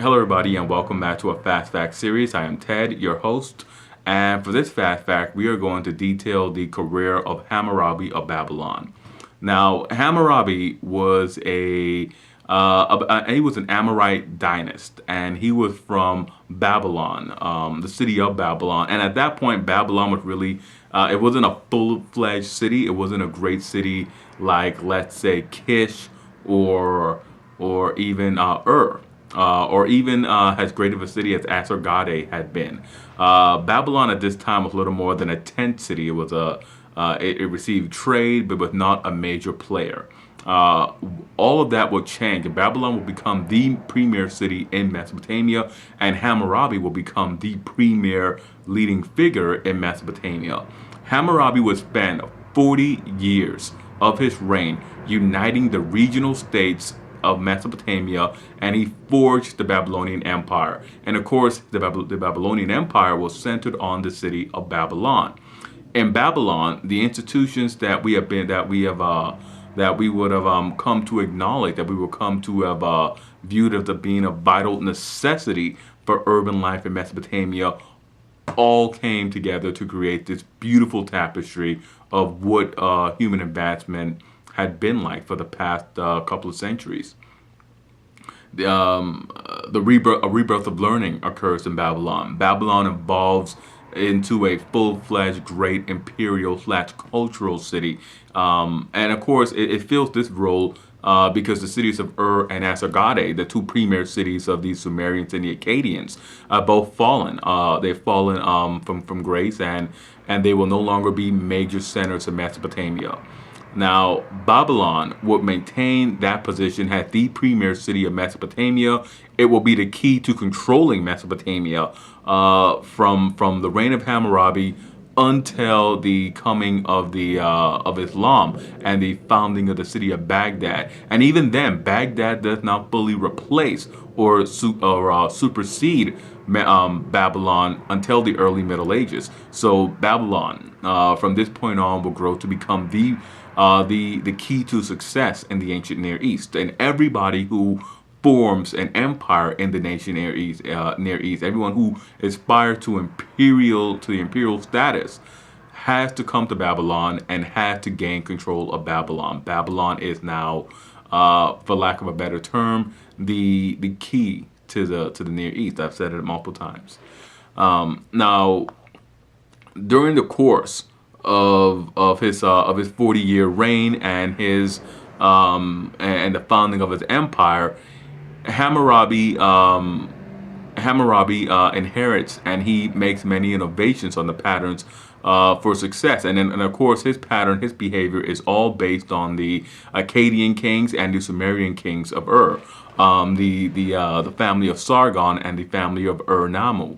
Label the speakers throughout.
Speaker 1: Hello, everybody, and welcome back to a Fast Fact series. I am Ted, your host, and for this Fast Fact, we are going to detail the career of Hammurabi of Babylon. Now, Hammurabi was he was an Amorite dynast, and he was from Babylon, the city of Babylon. And at that point, Babylon was really it wasn't a full-fledged city. It wasn't a great city like, let's say, Kish or even or even as great of a city as Asargade had been. Babylon at this time was little more than a tent city. It received trade, but was not a major player. All of that will change, and Babylon will become the premier city in Mesopotamia, and Hammurabi will become the premier leading figure in Mesopotamia. Hammurabi would spend 40 years of his reign uniting the regional states of Mesopotamia, and he forged the Babylonian Empire. And of course, the Babylonian Empire was centered on the city of Babylon. In Babylon, the institutions that we would have come to acknowledge, that we will come to have viewed as being a vital necessity for urban life in Mesopotamia, all came together to create this beautiful tapestry of what human advancement had been like for the past couple of centuries. A rebirth of learning occurs in Babylon. Babylon evolves into a full-fledged great imperial/cultural city. And of course, it fills this role because the cities of and Asargade, the two premier cities of the Sumerians and the Akkadians, both fallen. They've fallen from grace, and they will no longer be major centers of Mesopotamia. Now, Babylon would maintain that position as the premier city of Mesopotamia. It will be the key to controlling Mesopotamia from the reign of Hammurabi until the coming of Islam and the founding of the city of Baghdad. And even then, Baghdad does not fully replace or supersede Babylon until the early Middle Ages. So Babylon, from this point on, will grow to become the key to success in the ancient Near East. And everybody who forms an empire in the nation Near East, everyone who aspires to the imperial status, has to come to Babylon and has to gain control of Babylon. Babylon is now, for lack of a better term, the key to the Near East. I've said it multiple times. Now, during the course of his 40-year reign and his and the founding of his empire, Hammurabi inherits, and he makes many innovations on the patterns for success. And of course, his behavior is all based on the Akkadian kings and the Sumerian kings of the family of Sargon and the family of Ur-Nammu.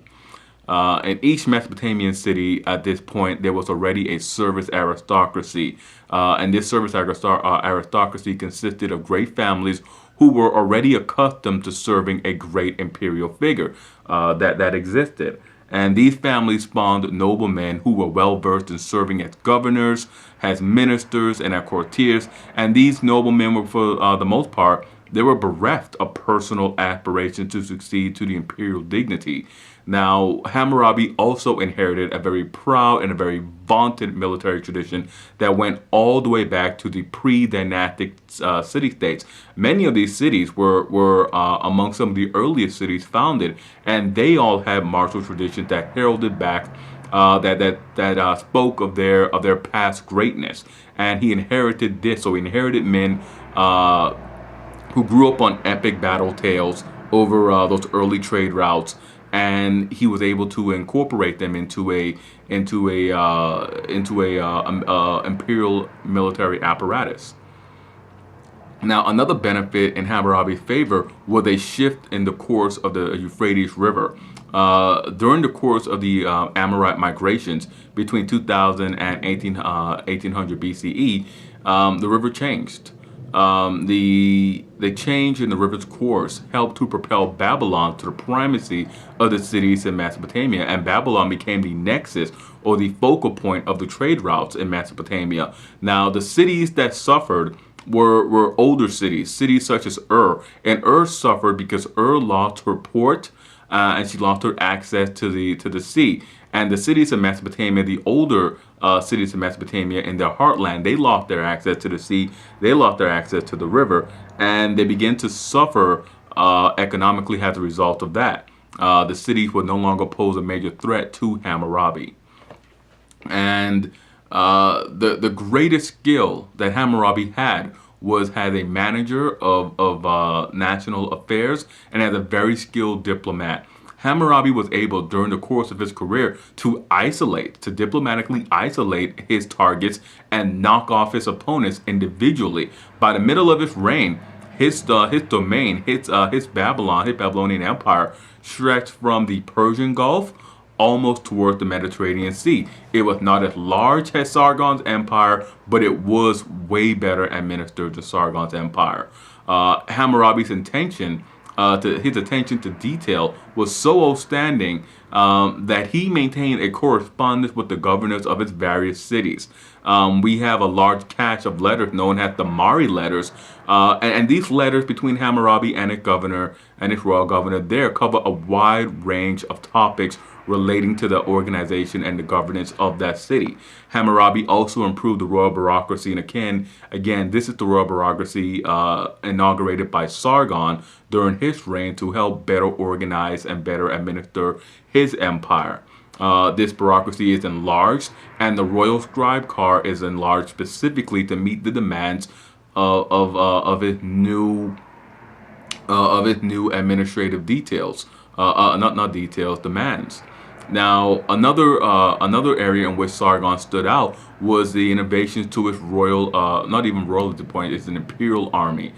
Speaker 1: In each Mesopotamian city at this point, there was already a service aristocracy. And this service aristocracy consisted of great families who were already accustomed to serving a great imperial figure that existed. And these families spawned noblemen who were well-versed in serving as governors, as ministers, and as courtiers. And these noblemen were, for the most part, they were bereft of personal aspirations to succeed to the imperial dignity. Now, Hammurabi also inherited a very proud and a very vaunted military tradition that went all the way back to the pre-dynastic city-states. Many of these cities were among some of the earliest cities founded, and they all had martial traditions that heralded back that spoke of their past greatness. And he inherited this, so he inherited men who grew up on epic battle tales over those early trade routes. And he was able to incorporate them into a imperial military apparatus. Now, another benefit in Hammurabi's favor was a shift in the course of the Euphrates River. During the course of the Amorite migrations between 2000 and 1800 BCE, the river changed. The change in the river's course helped to propel Babylon to the primacy of the cities in Mesopotamia, and Babylon became the nexus or the focal point of the trade routes in Mesopotamia. Now, the cities that suffered were older cities such as and suffered because lost her port, and she lost her access to the sea. And the cities of Mesopotamia, the older cities of Mesopotamia in their heartland, they lost their access to the sea, they lost their access to the river, and they began to suffer economically as a result of that. The cities would no longer pose a major threat to Hammurabi. And the greatest skill that Hammurabi had was as a manager of national affairs and as a very skilled diplomat. Hammurabi was able, during the course of his career, to diplomatically isolate his targets and knock off his opponents individually. By the middle of his reign, his domain, his Babylonian Empire, stretched from the Persian Gulf almost towards the Mediterranean Sea. It was not as large as Sargon's empire, but it was way better administered than Sargon's empire. Hammurabi's his attention to detail was so outstanding that he maintained a correspondence with the governors of his various cities. We have a large cache of letters known as the Mari letters, and these letters between Hammurabi and his royal governor there cover a wide range of topics relating to the organization and the governance of that city. Hammurabi also improved the royal bureaucracy, and again, this is the royal bureaucracy inaugurated by Sargon during his reign to help better organize and better administer his empire. This bureaucracy is enlarged, and the royal scribe car is enlarged specifically to meet the demands of his new administrative details. Not details, demands. Now, another area in which Sargon stood out was the innovations to his royal, not even royal at the point, it's an imperial army.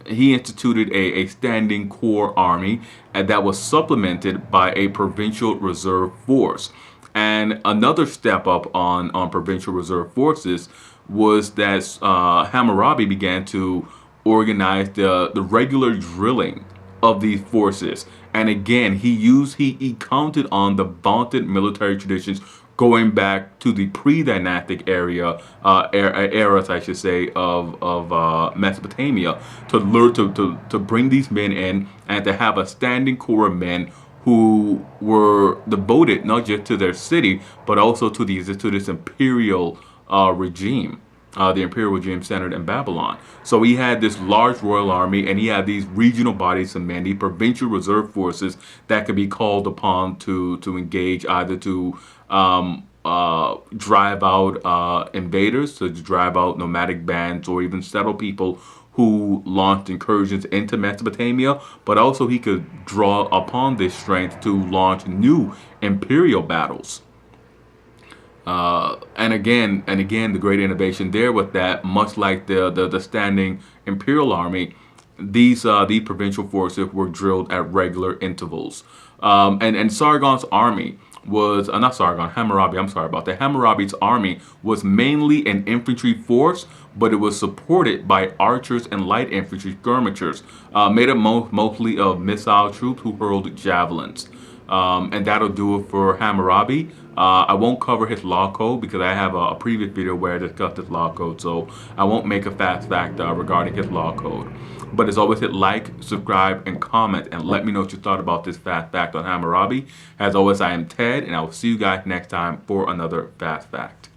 Speaker 1: He instituted a standing core army that was supplemented by a provincial reserve force. And another step up on provincial reserve forces was that Hammurabi began to organize the regular drilling of these forces. And again, he counted on the vaunted military traditions going back to the pre-dynastic eras, I should say, of Mesopotamia, to bring these men in and to have a standing core of men who were devoted not just to their city but also to this imperial regime. The imperial regime centered in Babylon. So he had this large royal army, and he had these regional bodies of men, the provincial reserve forces that could be called upon to engage, either to drive out invaders, to drive out nomadic bands, or even settle people who launched incursions into Mesopotamia. But also he could draw upon this strength to launch new imperial battles. And again, the great innovation there was that, much like the standing imperial army, these provincial forces were drilled at regular intervals. And Sargon's army was not Sargon, Hammurabi. I'm sorry about that. Hammurabi's army was mainly an infantry force, but it was supported by archers and light infantry skirmishers, made up mostly of missile troops who hurled javelins. And that'll do it for Hammurabi. I won't cover his law code because I have a previous video where I discussed his law code, so I won't make a fast fact regarding his law code. But as always, hit like, subscribe, and comment, and let me know what you thought about this fast fact on Hammurabi. As always, I am Ted, and I will see you guys next time for another fast fact.